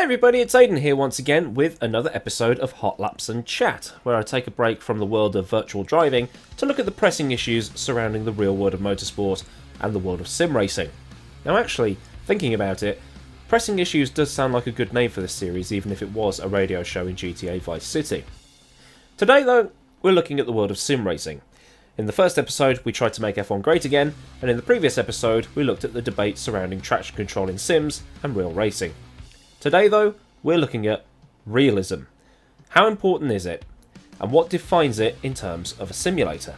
Hey everybody, it's Aidan here once again with another episode of Hotlaps and Chat, where I take a break from the world of virtual driving to look at the pressing issues surrounding the real world of motorsport and the world of sim racing. Now actually, thinking about it, pressing issues does sound like a good name for this series, even if it was a radio show in GTA Vice City. Today though, we're looking at the world of sim racing. In the first episode, we tried to make F1 great again, and in the previous episode, we looked at the debate surrounding traction control in sims and real racing. Today though, we're looking at realism. How important is it? And what defines it in terms of a simulator?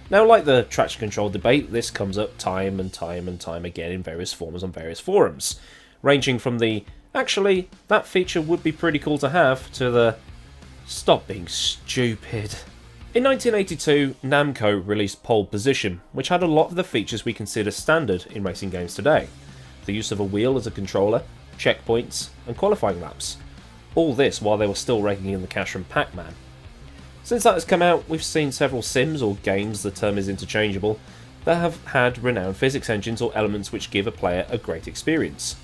Now, like the traction control debate, this comes up time and time again in various forms on various forums, ranging from the, actually, that feature would be pretty cool to have, to the, stop being stupid. In 1982, Namco released Pole Position, which had a lot of the features we consider standard in racing games today. The use of a wheel as a controller, checkpoints, and qualifying laps. All this while they were still raking in the cash from Pac-Man. Since that has come out, we've seen several sims, or games, the term is interchangeable, that have had renowned physics engines or elements which give a player a great experience.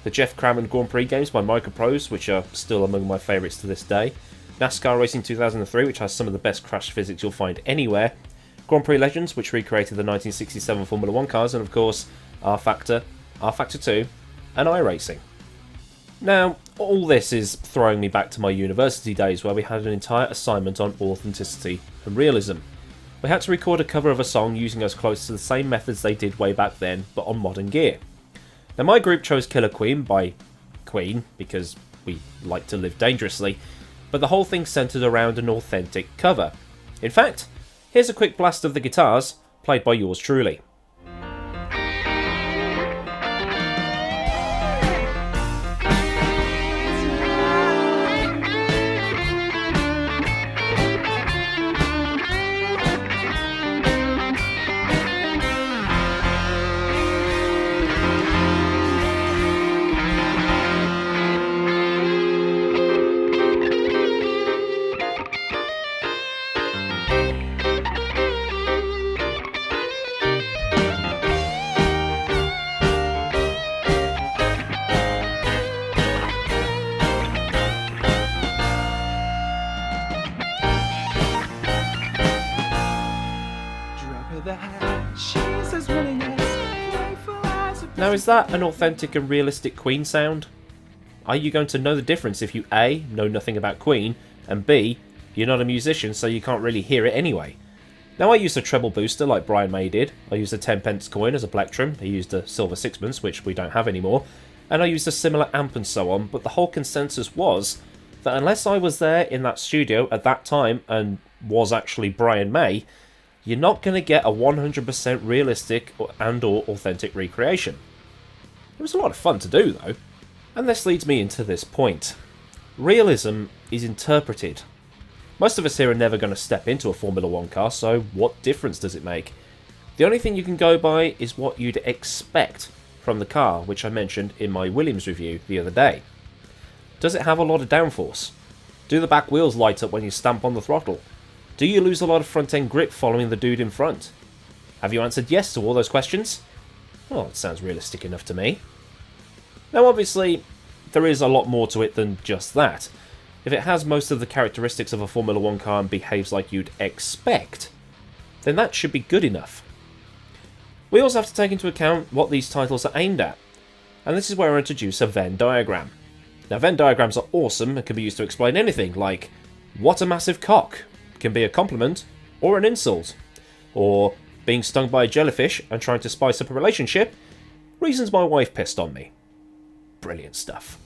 The Jeff Crammond Grand Prix games by Microprose, which are still among my favourites to this day, NASCAR Racing 2003, which has some of the best crash physics you'll find anywhere, Grand Prix Legends, which recreated the 1967 Formula 1 cars, and of course, R-Factor, R-Factor 2, and iRacing. Now, all this is throwing me back to my university days where we had an entire assignment on authenticity and realism. We had to record a cover of a song using as close to the same methods they did way back then, but on modern gear. Now, my group chose Killer Queen by Queen, because we like to live dangerously, but the whole thing centred around an authentic cover. In fact, here's a quick blast of the guitars, played by yours truly. Now, is that an authentic and realistic Queen sound? Are you going to know the difference if you A, know nothing about Queen, and B, you're not a musician so you can't really hear it anyway? Now, I used a treble booster like Brian May did, I used a 10p coin as a plectrum, I used a silver sixpence, which we don't have anymore, and I used a similar amp and so on, but the whole consensus was that unless I was there in that studio at that time and was actually Brian May, you're not going to get a 100% realistic and or authentic recreation. It was a lot of fun to do though. And this leads me into this point. Realism is interpreted. Most of us here are never going to step into a Formula 1 car, so what difference does it make? The only thing you can go by is what you'd expect from the car, which I mentioned in my Williams review the other day. Does it have a lot of downforce? Do the back wheels light up when you stamp on the throttle? Do you lose a lot of front end grip following the dude in front? Have you answered yes to all those questions? Well, it sounds realistic enough to me. Now obviously, there is a lot more to it than just that. If it has most of the characteristics of a Formula 1 car and behaves like you'd expect, then that should be good enough. We also have to take into account what these titles are aimed at, and this is where I introduce a Venn diagram. Now, Venn diagrams are awesome and can be used to explain anything, like, what a massive cock, can be a compliment or an insult, or being stung by a jellyfish and trying to spice up a relationship, reasons my wife pissed on me. Brilliant stuff.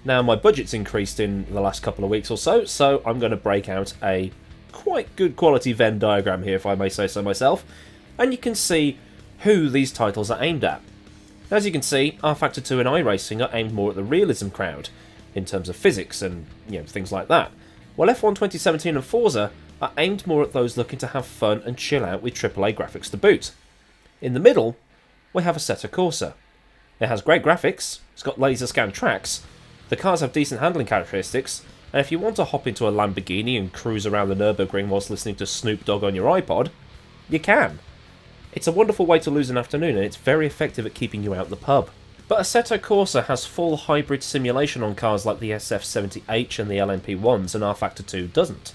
Now, my budget's increased in the last couple of weeks or so, so I'm going to break out a quite good quality Venn diagram here, if I may say so myself, and you can see who these titles are aimed at. As you can see, R-Factor 2 and iRacing are aimed more at the realism crowd, in terms of physics and things like that, while F1 2017 and Forza are aimed more at those looking to have fun and chill out with AAA graphics to boot. In the middle, we have Assetto Corsa. It has great graphics, it's got laser scan tracks, the cars have decent handling characteristics, and if you want to hop into a Lamborghini and cruise around the Nürburgring whilst listening to Snoop Dogg on your iPod, you can. It's a wonderful way to lose an afternoon, and it's very effective at keeping you out the pub. But Assetto Corsa has full hybrid simulation on cars like the SF70H and the LMP1s, and rFactor 2 doesn't.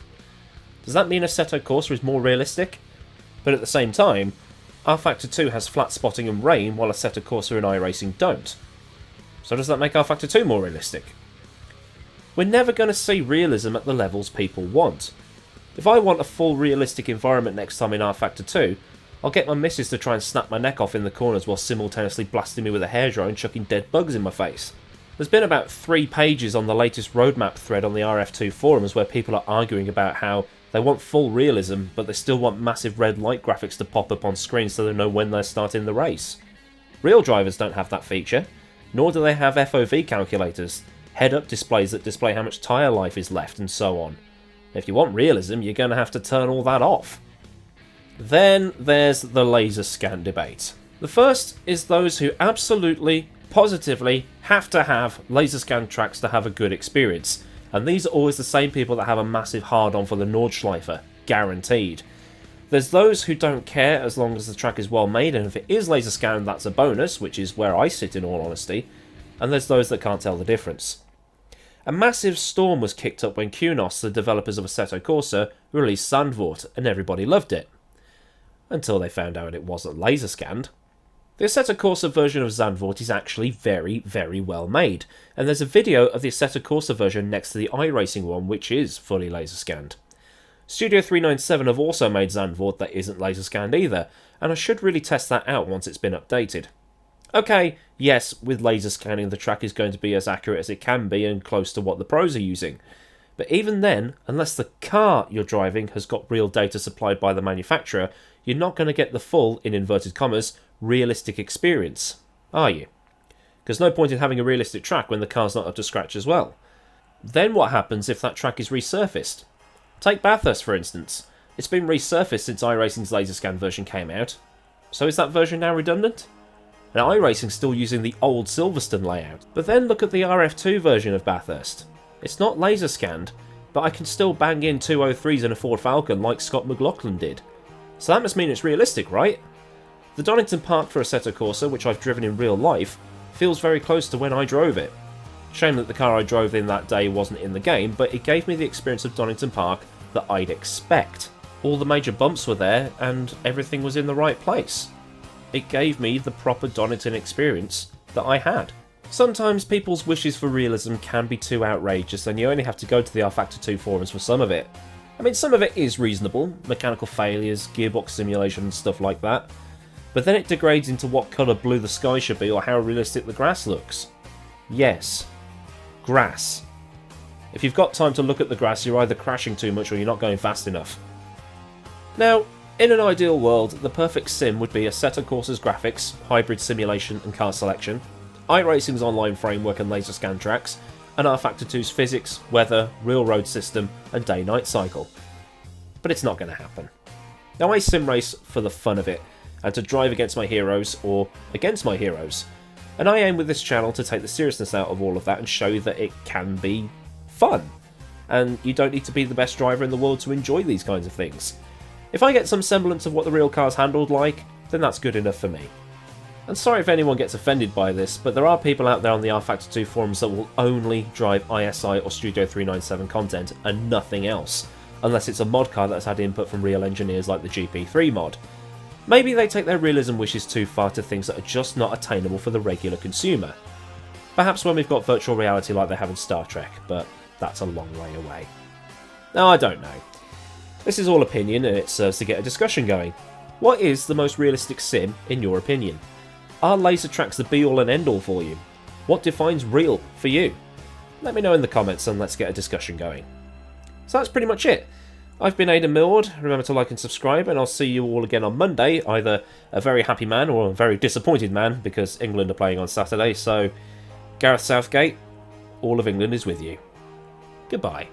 Does that mean Assetto Corsa is more realistic? But at the same time, rFactor 2 has flat spotting and rain, while Assetto Corsa and iRacing don't. So does that make rFactor 2 more realistic? We're never going to see realism at the levels people want. If I want a full realistic environment next time in rFactor 2, I'll get my missus to try and snap my neck off in the corners while simultaneously blasting me with a hairdryer and chucking dead bugs in my face. There's been about 3 pages on the latest roadmap thread on the RF2 forums where people are arguing about how they want full realism, but they still want massive red light graphics to pop up on screen so they know when they're starting the race. Real drivers don't have that feature, nor do they have FOV calculators, head-up displays that display how much tyre life is left, and so on. If you want realism, you're going to have to turn all that off. Then there's the laser scan debate. The first is those who absolutely, positively have to have laser scan tracks to have a good experience. And these are always the same people that have a massive hard-on for the Nordschleife, guaranteed. There's those who don't care as long as the track is well made, and if it is laser scanned, that's a bonus, which is where I sit in all honesty. And there's those that can't tell the difference. A massive storm was kicked up when Kunos, the developers of Assetto Corsa, released Zandvoort, and everybody loved it. Until they found out it wasn't laser scanned. The Assetto Corsa version of Zandvoort is actually very, very well made, and there's a video of the Assetto Corsa version next to the iRacing one, which is fully laser scanned. Studio 397 have also made Zandvoort that isn't laser scanned either, and I should really test that out once it's been updated. Okay, yes, with laser scanning the track is going to be as accurate as it can be and close to what the pros are using. But even then, unless the car you're driving has got real data supplied by the manufacturer, you're not going to get the full, in inverted commas, realistic experience, are you? Because no point in having a realistic track when the car's not up to scratch as well. Then what happens if that track is resurfaced? Take Bathurst for instance. It's been resurfaced since iRacing's laser scan version came out. So is that version now redundant? And iRacing's still using the old Silverstone layout. But then look at the RF2 version of Bathurst. It's not laser scanned, but I can still bang in 203s in a Ford Falcon like Scott McLaughlin did. So that must mean it's realistic, right? The Donington Park for Assetto Corsa, which I've driven in real life, feels very close to when I drove it. Shame that the car I drove in that day wasn't in the game, but it gave me the experience of Donington Park that I'd expect. All the major bumps were there, and everything was in the right place. It gave me the proper Donington experience that I had. Sometimes people's wishes for realism can be too outrageous, and you only have to go to the rFactor 2 forums for some of it. I mean, some of it is reasonable, mechanical failures, gearbox simulation and stuff like that, but then it degrades into what colour blue the sky should be or how realistic the grass looks. Yes, grass. If you've got time to look at the grass, you're either crashing too much or you're not going fast enough. Now, in an ideal world, the perfect sim would be Assetto Corsa's graphics, hybrid simulation and car selection, iRacing's online framework and laser scan tracks, and rFactor 2's physics, weather, real road system and day-night cycle. But it's not going to happen. Now I sim race for the fun of it, and to drive against my heroes, or against my heroes. And I aim with this channel to take the seriousness out of all of that and show you that it can be fun. And you don't need to be the best driver in the world to enjoy these kinds of things. If I get some semblance of what the real car's handled like, then that's good enough for me. And sorry if anyone gets offended by this, but there are people out there on the rFactor 2 forums that will only drive ISI or Studio 397 content and nothing else, unless it's a mod car that's had input from real engineers like the GP3 mod. Maybe they take their realism wishes too far to things that are just not attainable for the regular consumer. Perhaps when we've got virtual reality like they have in Star Trek, but that's a long way away. Now, I don't know. This is all opinion and it serves to get a discussion going. What is the most realistic sim in your opinion? Are laser tracks the be-all and end-all for you? What defines real for you? Let me know in the comments and let's get a discussion going. So that's pretty much it. I've been Aidan Millward. Remember to like and subscribe, and I'll see you all again on Monday, either a very happy man or a very disappointed man, because England are playing on Saturday, so Gareth Southgate, all of England is with you. Goodbye.